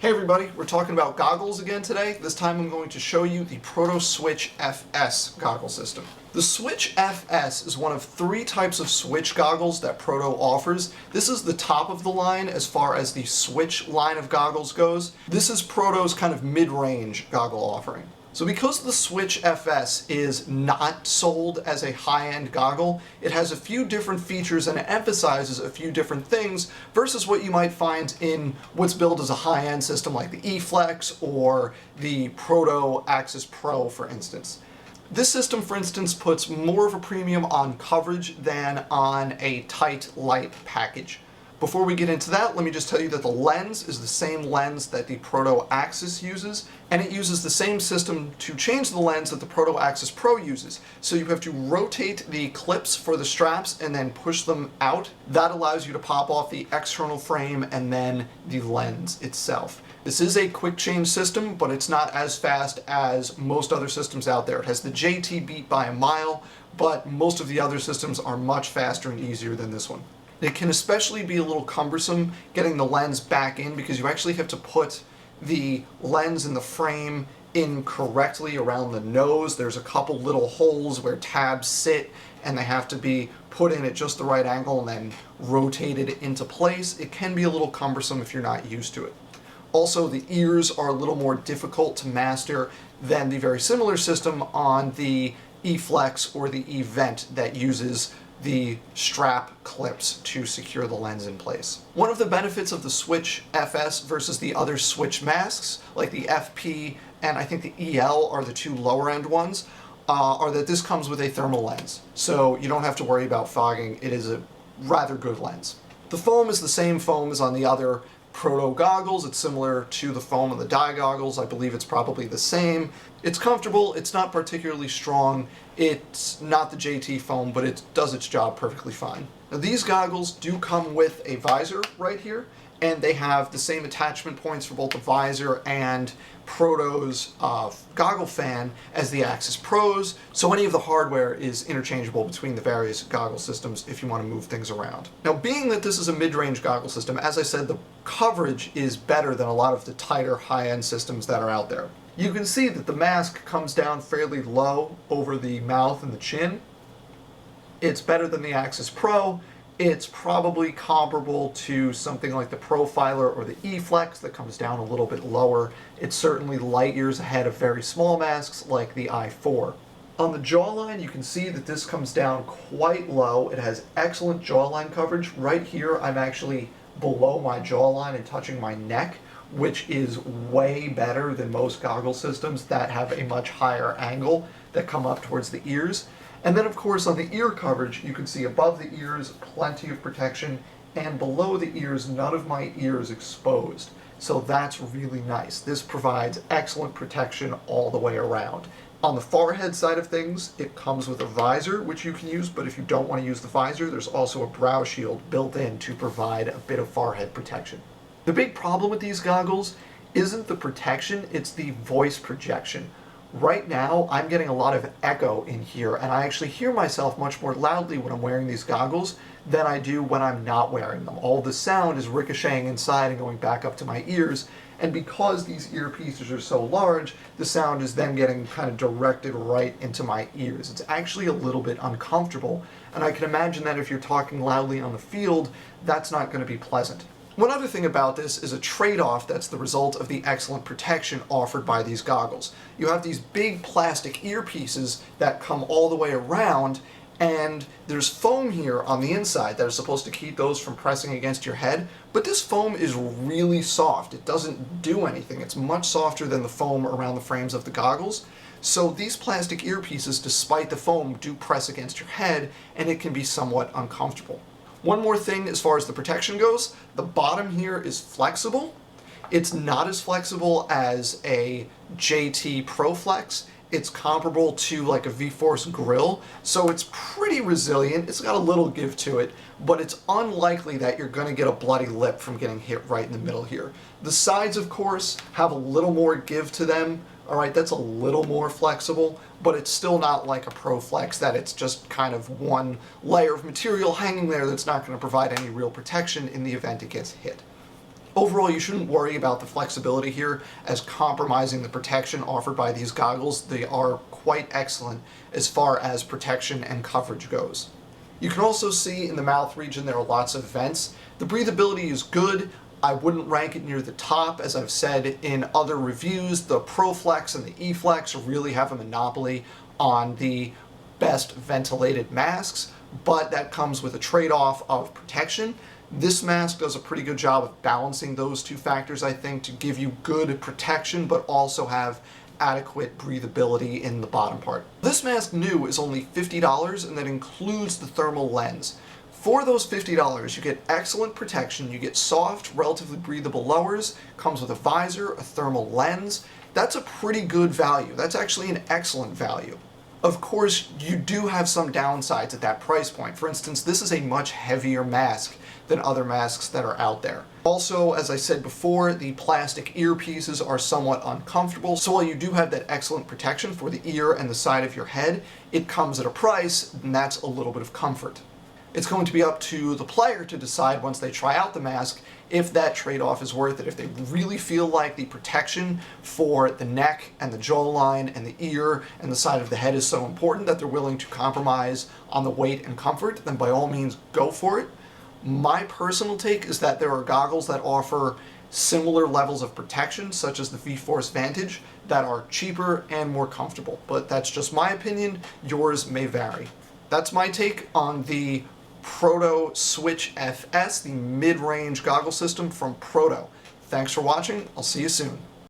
Hey everybody, we're talking about goggles again today. This time I'm going to show you the Proto Switch FS goggle system. The Switch FS is one of three types of Switch goggles that Proto offers. This is the top of the line as far as the Switch line of goggles goes. This is Proto's kind of mid-range goggle offering. So because the Switch FS is not sold as a high-end goggle, it has a few different features and it emphasizes a few different things versus what you might find in what's billed as a high-end system like the eFlex or the Proto Axis Pro, for instance. This system, for instance, puts more of a premium on coverage than on a tight, light package. Before we get into that, let me just tell you that the lens is the same lens that the Proto Axis uses, and it uses the same system to change the lens that the Proto Axis Pro uses. So you have to rotate the clips for the straps and then push them out. That allows you to pop off the external frame and then the lens itself. This is a quick change system, but it's not as fast as most other systems out there. It has the JT beat by a mile, but most of the other systems are much faster and easier than this one. It can especially be a little cumbersome getting the lens back in because you actually have to put the lens in the frame in correctly around the nose. There's a couple little holes where tabs sit and they have to be put in at just the right angle and then rotated into place. It can be a little cumbersome if you're not used to it. Also, the ears are a little more difficult to master than the very similar system on the eFlex or the eVent that uses the strap clips to secure the lens in place. One of the benefits of the Switch FS versus the other Switch masks, like the FP and I think the EL are the two lower end ones, are that this comes with a thermal lens. So you don't have to worry about fogging. It is a rather good lens. The foam is the same foam as on the other Proto goggles. It's similar to the foam on the dye goggles. I believe it's probably the same. It's comfortable. It's not particularly strong. It's not the JT foam, but it does its job perfectly fine. Now these goggles do come with a visor right here, and they have the same attachment points for both the visor and Proto's goggle fan as the Axis Pros, so any of the hardware is interchangeable between the various goggle systems if you want to move things around. Now, being that this is a mid-range goggle system, as I said, the coverage is better than a lot of the tighter high-end systems that are out there. You can see that the mask comes down fairly low over the mouth and the chin. It's better than the Axis Pro. It's probably comparable to something like the Profiler or the eFlex that comes down a little bit lower. It's certainly light years ahead of very small masks like the i4. On the jawline, you can see that this comes down quite low. It has excellent jawline coverage. Right here, I'm actually below my jawline and touching my neck, which is way better than most goggle systems that have a much higher angle that come up towards the ears. And then, of course, on the ear coverage, you can see above the ears, plenty of protection, and below the ears, none of my ears exposed. So that's really nice. This provides excellent protection all the way around. On the forehead side of things, it comes with a visor, which you can use, but if you don't want to use the visor, there's also a brow shield built in to provide a bit of forehead protection. The big problem with these goggles isn't the protection, it's the voice projection. Right now, I'm getting a lot of echo in here, and I actually hear myself much more loudly when I'm wearing these goggles than I do when I'm not wearing them. All the sound is ricocheting inside and going back up to my ears, and because these earpieces are so large, the sound is then getting kind of directed right into my ears. It's actually a little bit uncomfortable, and I can imagine that if you're talking loudly on the field, that's not going to be pleasant. One other thing about this is a trade-off that's the result of the excellent protection offered by these goggles. You have these big plastic earpieces that come all the way around, and there's foam here on the inside that is supposed to keep those from pressing against your head, but this foam is really soft. It doesn't do anything. It's much softer than the foam around the frames of the goggles. So these plastic earpieces, despite the foam, do press against your head, and it can be somewhat uncomfortable. One more thing as far as the protection goes, the bottom here is flexible. It's not as flexible as a JT ProFlex. It's comparable to like a VForce grill, so it's pretty resilient. It's got a little give to it, but it's unlikely that you're going to get a bloody lip from getting hit right in the middle here. The sides, of course, have a little more give to them. All right, that's a little more flexible, but it's still not like a ProFlex that it's just kind of one layer of material hanging there that's not going to provide any real protection in the event it gets hit. Overall, you shouldn't worry about the flexibility here as compromising the protection offered by these goggles. They are quite excellent as far as protection and coverage goes. You can also see in the mouth region there are lots of vents. The breathability is good. I wouldn't rank it near the top. As I've said in other reviews, the ProFlex and the eFlex really have a monopoly on the best ventilated masks, but that comes with a trade-off of protection. This mask does a pretty good job of balancing those two factors, I think, to give you good protection, but also have adequate breathability in the bottom part. This mask new is only $50, and that includes the thermal lens. For those $50, you get excellent protection, you get soft, relatively breathable lowers, comes with a visor, a thermal lens. That's a pretty good value. That's actually an excellent value. Of course, you do have some downsides at that price point. For instance, this is a much heavier mask than other masks that are out there. Also, as I said before, the plastic earpieces are somewhat uncomfortable, so while you do have that excellent protection for the ear and the side of your head, it comes at a price, and that's a little bit of comfort. It's going to be up to the player to decide once they try out the mask if that trade-off is worth it, if they really feel like the protection for the neck and the jawline and the ear and the side of the head is so important that they're willing to compromise on the weight and comfort, then by all means go for it. My personal take is that there are goggles that offer similar levels of protection, such as the VForce Vantage, that are cheaper and more comfortable. But that's just my opinion. Yours may vary. That's my take on the Proto Switch FS, the mid-range goggle system from Proto. Thanks for watching. I'll see you soon.